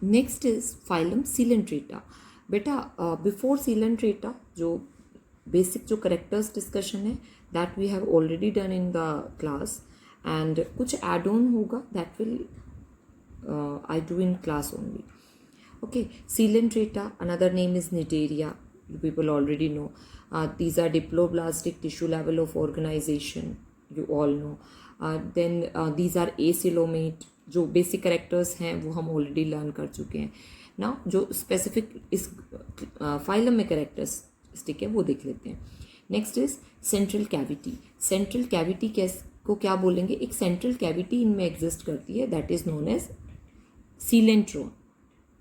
Next is phylum coelenterata. बेटा before coelenterata जो basic जो करेक्टर्स डिस्कशन है that we have already done in the class, and कुछ add on होगा that will I do in class only. Okay, Coelenterata, another name is Cnidaria. You people already know. These are diploblastic tissue level of organization. You all know. Then these are acoelomate. जो basic characters हैं वो हम already learn कर चुके हैं. ना जो specific इस फाइलम में करेक्टरिस्टिक है वो देख लेते हैं. Next is central cavity. Central cavity को क्या बोलेंगे? एक सेंट्रल कैविटी इनमें एग्जिस्ट करती है दैट इज नोन एज सीलेंट्रोन.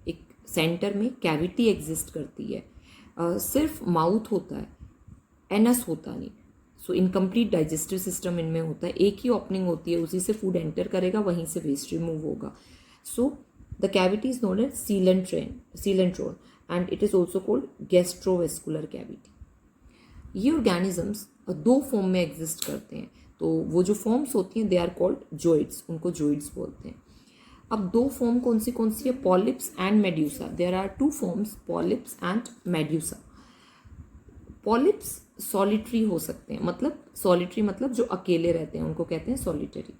एक सेंटर में कैविटी एग्जिस्ट करती है. सिर्फ माउथ होता है, एनस होता नहीं. सो इनकम्प्लीट डाइजेस्टिव सिस्टम इनमें होता है. एक ही ओपनिंग होती है, उसी से फूड एंटर करेगा, वहीं से वेस्ट रिमूव होगा. So the cavity is known as coelenteron and it is also called gastrovascular cavity. ये ऑर्गेनिजम्स दो फॉर्म में एग्जिस्ट करते हैं. तो वो जो फॉर्म्स होती हैं दे आर कॉल्ड जोइड्स. उनको जोइड्स बोलते हैं. अब दो फॉर्म कौन सी है? Polyps and medusa. There are two forms, polyps and medusa. Polyps solitary हो सकते हैं, मतलब सॉलिटरी मतलब जो अकेले रहते हैं उनको कहते हैं सॉलिटरी.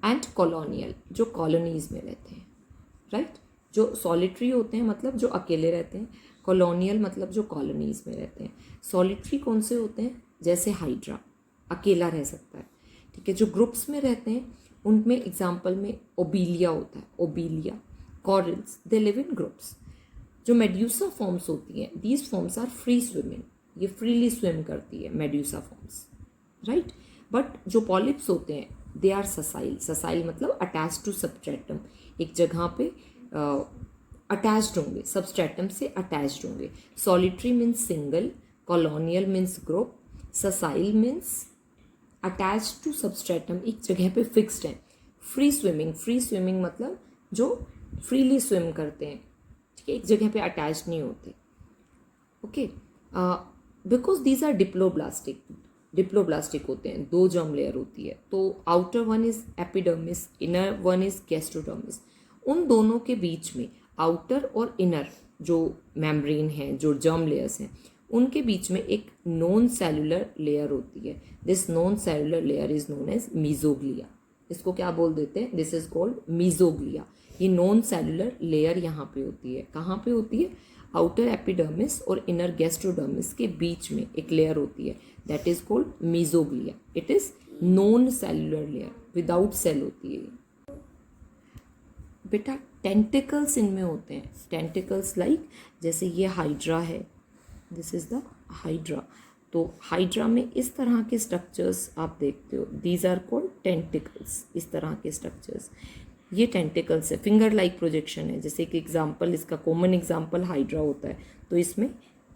एंड कॉलोनियल, जो कॉलोनीज में रहते हैं. राइट? जो सॉलिटरी होते हैं मतलब जो अकेले रहते हैं, कॉलोनियल मतलब जो कॉलोनीज में रहते हैं. सॉलिटरी कौन से होते हैं? जैसे हाइड्रा अकेला रह सकता है. ठीक है. जो ग्रुप्स में रहते हैं उनमें एग्जाम्पल में ओबीलिया होता है. Obelia, corals, they live in groups. जो मेड्यूसा फॉर्म्स होती हैं, these forms are free swimming. ये फ्रीली स्विम करती है मेड्यूसा फॉर्म्स. राइट? बट जो पॉलिप्स होते हैं दे आर ससाइल. ससाइल मतलब अटैच टू सबस्ट्रेटम. एक जगह पे अटैच्ड होंगे, सबस्ट्रेटम से अटैच्ड होंगे. Solitary means single, colonial means group, sessile means attach to substratum, एक जगह पे फिक्स्ड है. फ्री स्विमिंग मतलब जो फ्रीली स्विम करते हैं. ठीक है. एक जगह पे अटैच नहीं होते. Okay. Because these are diploblastic होते हैं. दो जर्म लेयर होती है. तो outer one is epidermis, inner one is gastrodermis. उन दोनों के बीच में आउटर और इनर जो मेम्ब्रेन है, जो जर्म लेयर्स हैं, उनके बीच में एक नॉन सेलुलर लेयर होती है. This non cellular layer is known as mesoglea. इसको क्या बोल देते हैं? This is called mesoglea. ये नॉन सेलुलर लेयर यहाँ पे होती है. कहाँ पे होती है? आउटर एपिडर्मिस और इनर गैस्ट्रोडर्मिस के बीच में एक लेयर होती है that is called mesoglea. It is non cellular layer, without cell होती है. बेटा टेंटिकल्स इनमें होते हैं. टेंटिकल्स लाइक जैसे ये हाइड्रा है, दिस इज द हाइड्रा. तो हाइड्रा में इस तरह के स्ट्रक्चर्स आप देखते हो. These are called tentacles. इस तरह के स्ट्रक्चर्स ये टेंटिकल्स है. फिंगर लाइक प्रोजेक्शन है. जैसे कि एग्जांपल, इसका कॉमन एग्जांपल हाइड्रा होता है. तो इसमें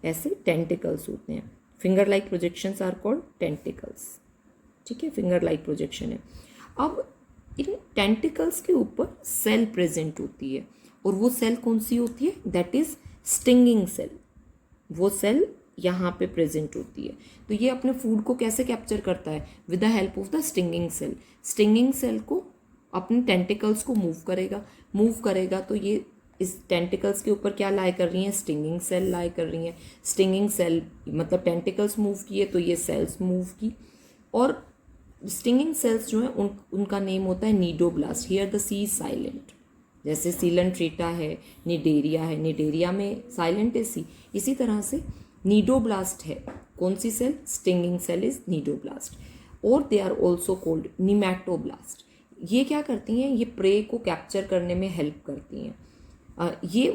ऐसे टेंटिकल्स होते हैं. Finger like projections are called tentacles. ठीक है. फिंगर लाइक प्रोजेक्शन है. अब इन टेंटिकल्स के ऊपर सेल प्रेजेंट होती है. और वो सेल कौन सी होती है? That is stinging cell. वो सेल यहाँ पे प्रेजेंट होती है. तो ये अपने फूड को कैसे कैप्चर करता है? With the help of the stinging cell. Stinging cell को अपने टेंटिकल्स को मूव करेगा तो ये इस टेंटिकल्स के ऊपर क्या लाई कर रही हैं? स्टिंगिंग सेल लाई कर रही हैं. स्टिंगिंग सेल मतलब टेंटिकल्स मूव किए तो ये सेल्स मूव की. और स्टिंगिंग सेल्स जो है उनका नेम होता है cnidoblast. Here the C is silent. जैसे सीलेंट्रेटा है, निडेरिया है, निडेरिया में साइलेंट है सी. इसी तरह से नीडोब्लास्ट है. कौन सी cell? Stinging cell is cnidoblast. और they are also called nematoblast. ये क्या करती हैं? ये प्रे को कैप्चर करने में हेल्प करती हैं. ये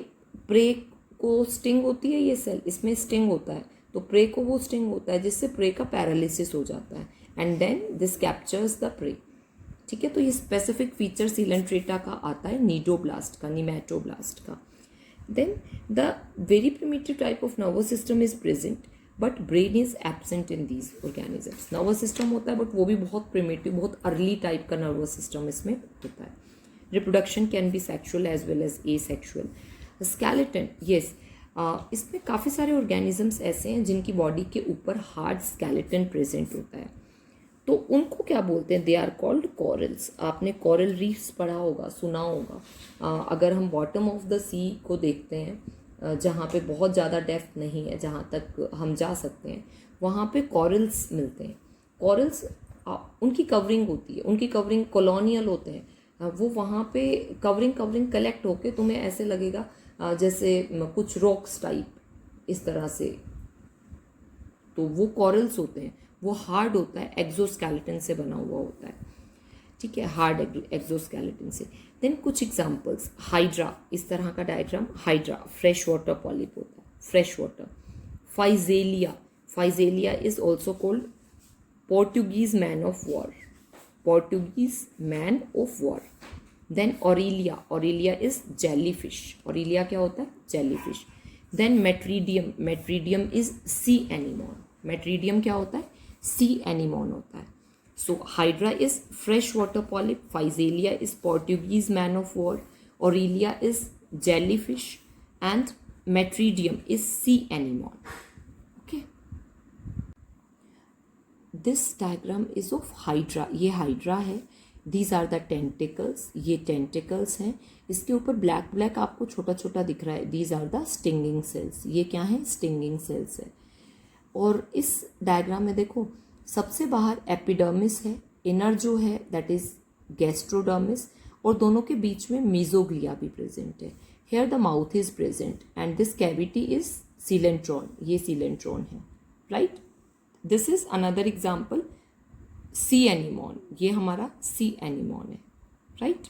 प्रे को स्टिंग होती है, ये सेल इसमें स्टिंग होता है तो प्रे को वो स्टिंग होता है जिससे प्रे का पैरालिसिस हो जाता है. And then this captures the prey. ठीक है. तो ये स्पेसिफिक फीचर सीलेंट्रेटा का आता है, नीडोब्लास्ट का, निमैटोब्लास्ट का. Then the very primitive type of nervous system is present but brain is absent in these organisms. Nervous system होता है बट वो भी बहुत प्रिमिटिव, बहुत अर्ली टाइप का नर्वस सिस्टम इसमें होता है. Reproduction can be sexual as well as asexual. Skeleton, yes, इसमें काफ़ी सारे ऑर्गेनिजम्स ऐसे हैं जिनकी बॉडी के ऊपर हार्ड स्केलेटन प्रेजेंट होता है. तो उनको क्या बोलते हैं, दे आर कॉल्ड कॉरल्स। आपने कॉरल रीफ्स पढ़ा होगा, सुना होगा। अगर हम बॉटम ऑफ द सी को देखते हैं, जहाँ पे बहुत ज़्यादा डेप्थ नहीं है, जहाँ तक हम जा सकते हैं, वहाँ पे कॉरल्स मिलते हैं। कॉरल्स उनकी कवरिंग होती है, उनकी कवरिंग कॉलोनियल होते हैं। वो वहाँ पे कवरिंग कलेक्ट होके तुम्हें ऐसे लगेगा जैसे कुछ रॉक्स टाइप इस तरह से। तो वो कॉरल्स होते हैं, वो हार्ड होता है, एक्सोस्केलेटन से बना हुआ होता है, ठीक है, हार्ड एक्सोस्केलेटन से। देन कुछ एग्जांपल्स, हाइड्रा, इस तरह का diagram, Hydra fresh water polyp होता है, fresh water. Physalia is also called Portuguese man of war, Portuguese man of war. Then Aurelia is jellyfish, Aurelia क्या होता है, jellyfish. Then Metridium is sea anemone, Metridium क्या होता है, sea anemone होता है। So Hydra is fresh water polyp, Physalia is Portuguese man of war, Aurelia is jellyfish and Metridium is sea anemone. Okay, this diagram is of Hydra, ये hydra है। These are the tentacles, ये tentacles हैं। इसके ऊपर black black आपको छोटा छोटा दिख रहा है, these are the stinging cells, ये क्या है, स्टिंगिंग सेल्स है। और इस डायग्राम में देखो, सबसे बाहर एपिडर्मिस है, इनर जो है दैट इज गैस्ट्रोडर्मिस, और दोनों के बीच में मीजोग्लिया भी प्रेजेंट है। Here the mouth is present and this cavity is coelenteron, ये सीलेंट्रॉन है, right. This is another example, sea anemone, ये हमारा सी एनीमोन है, राइट।